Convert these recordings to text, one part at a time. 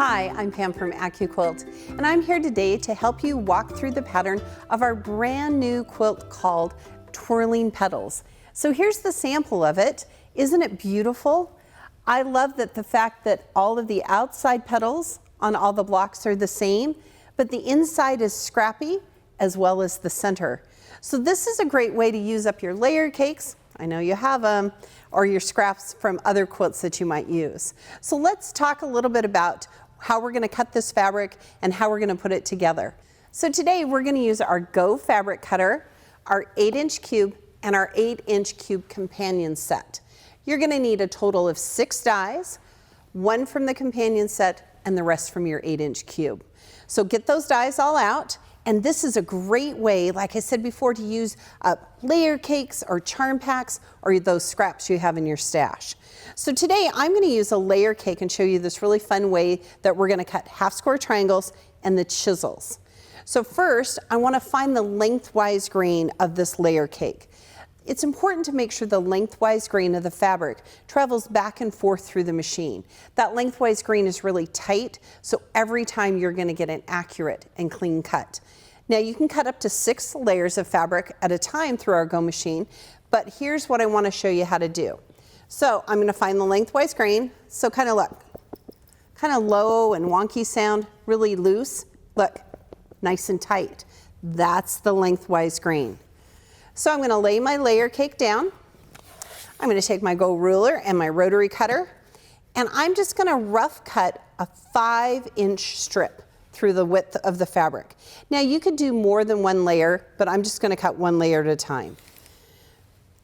Hi, I'm Pam from AccuQuilt, and I'm here today to help you walk through the pattern of our brand new quilt called Twirling Petals. So here's the sample of it. Isn't it beautiful? I love the fact that all of the outside petals on all the blocks are the same, but the inside is scrappy as well as the center. So this is a great way to use up your layer cakes. I know you have them, or your scraps from other quilts that you might use. So let's talk a little bit about how we're going to cut this fabric and how we're going to put it together. So today we're going to use our Go fabric cutter, our 8-inch cube, and our 8-inch cube companion set. You're going to need a total of 6 dies, 1 from the companion set and the rest from your 8-inch cube. So get those dies all out. And this is a great way, like I said before, to use layer cakes or charm packs or those scraps you have in your stash. So today I'm going to use a layer cake and show you this really fun way that we're going to cut half square triangles and the chisels. So first, I want to find the lengthwise grain of this layer cake. It's important to make sure the lengthwise grain of the fabric travels back and forth through the machine. That lengthwise grain is really tight, so every time you're going to get an accurate and clean cut. Now you can cut up to 6 layers of fabric at a time through our Go machine, but here's what I want to show you how to do. So I'm going to find the lengthwise grain. So kind of look, kind of low and wonky sound, really loose. Look, nice and tight. That's the lengthwise grain. So I'm going to lay my layer cake down. I'm going to take my Go ruler and my rotary cutter, and I'm just going to rough cut a 5-inch strip through the width of the fabric. Now you could do more than 1 layer, but I'm just going to cut 1 layer at a time.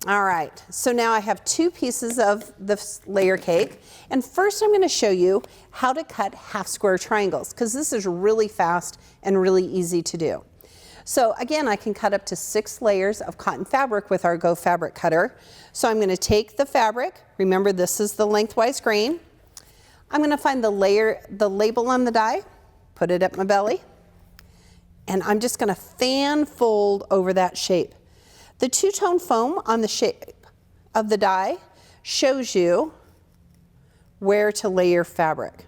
All right, so now I have 2 pieces of this layer cake, and first I'm going to show you how to cut half square triangles, because this is really fast and really easy to do. So again, I can cut up to 6 layers of cotton fabric with our Go fabric cutter. So I'm going to take the fabric. Remember, this is the lengthwise grain. I'm going to find the label on the die, put it at my belly, and I'm just going to fan fold over that shape. The two-tone foam on the shape of the die shows you where to lay your fabric.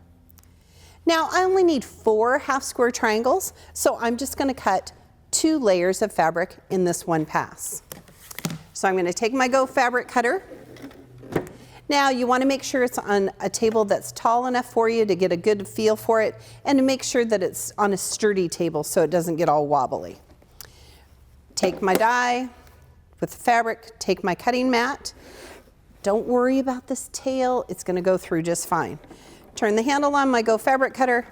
Now I only need 4 half square triangles, so I'm just going to cut 2 layers of fabric in this one pass. So I'm going to take my Go fabric cutter. Now you want to make sure it's on a table that's tall enough for you to get a good feel for it, and to make sure that it's on a sturdy table so it doesn't get all wobbly. Take my die with the fabric, take my cutting mat. Don't worry about this tail, it's going to go through just fine. Turn the handle on my Go fabric cutter.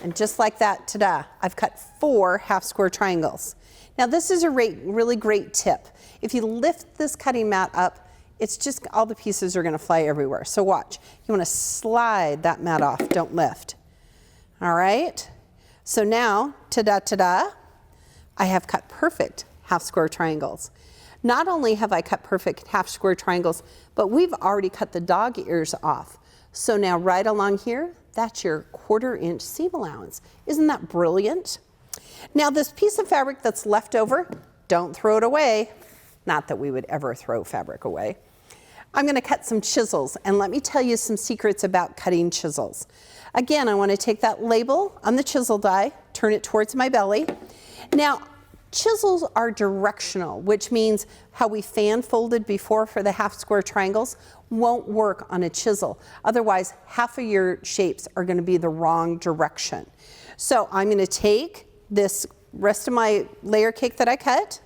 And just like that, ta-da, I've cut 4 half square triangles. Now this is a really great tip. If you lift this cutting mat up, it's just all the pieces are going to fly everywhere. So watch. You want to slide that mat off, don't lift. All right. So now, ta-da, ta-da, I have cut perfect half square triangles. Not only have I cut perfect half square triangles, but we've already cut the dog ears off. So now right along here, that's your 1/4 inch seam allowance. Isn't that brilliant? Now this piece of fabric that's left over, don't throw it away. Not that we would ever throw fabric away. I'm going to cut some chisels, and let me tell you some secrets about cutting chisels. Again, I want to take that label on the chisel die, turn it towards my belly. Now chisels are directional, which means how we fan folded before for the half square triangles won't work on a chisel. Otherwise, half of your shapes are going to be the wrong direction. So I'm going to take this rest of my layer cake that I cut,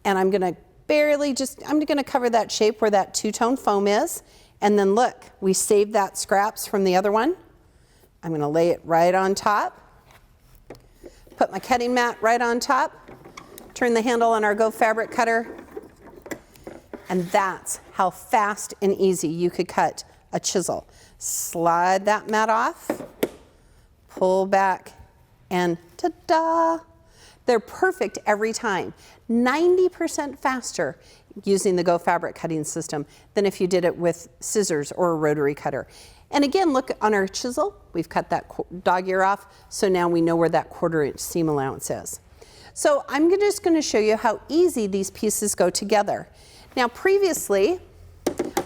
and I'm going to I'm going to cover that shape where that two-tone foam is. And then look, we saved that scraps from the other one. I'm going to lay it right on top. Put my cutting mat right on top. Turn the handle on our Go fabric cutter. And that's how fast and easy you could cut a chisel. Slide that mat off, pull back, and ta-da! They're perfect every time. 90% faster using the Go fabric cutting system than if you did it with scissors or a rotary cutter. And again, look on our chisel, we've cut that dog ear off, so now we know where that 1/4 inch seam allowance is. So I'm just going to show you how easy these pieces go together. Now previously,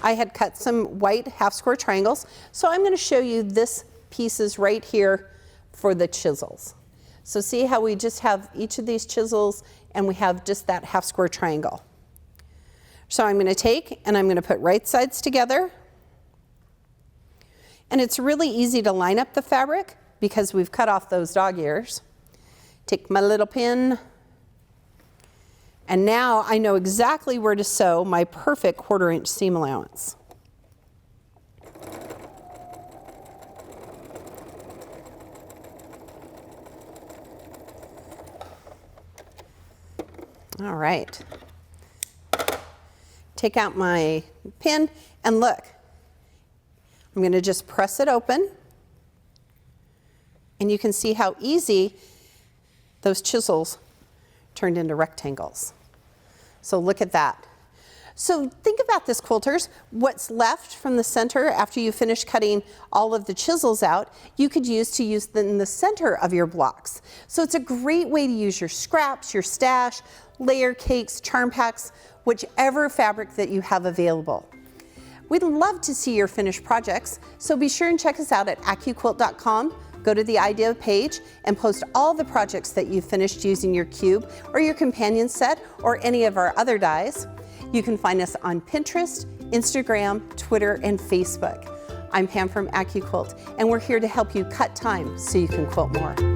I had cut some white half square triangles, so I'm going to show you this pieces right here for the chisels. So see how we just have each of these chisels and we have just that half square triangle. So I'm going to take and I'm going to put right sides together. And it's really easy to line up the fabric because we've cut off those dog ears. Take my little pin, and now I know exactly where to sew my perfect 1/4 inch seam allowance. All right. Take out my pin and look. I'm going to just press it open, and you can see how easy those chisels turned into rectangles. So look at that. So think about this, quilters. What's left from the center after you finish cutting all of the chisels out, you could use in the center of your blocks. So it's a great way to use your scraps, your stash, layer cakes, charm packs, whichever fabric that you have available. We'd love to see your finished projects, so be sure and check us out at AccuQuilt.com. Go to the idea page and post all the projects that you've finished using your cube or your companion set or any of our other dies. You can find us on Pinterest, Instagram, Twitter, and Facebook. I'm Pam from AccuQuilt, and we're here to help you cut time so you can quilt more.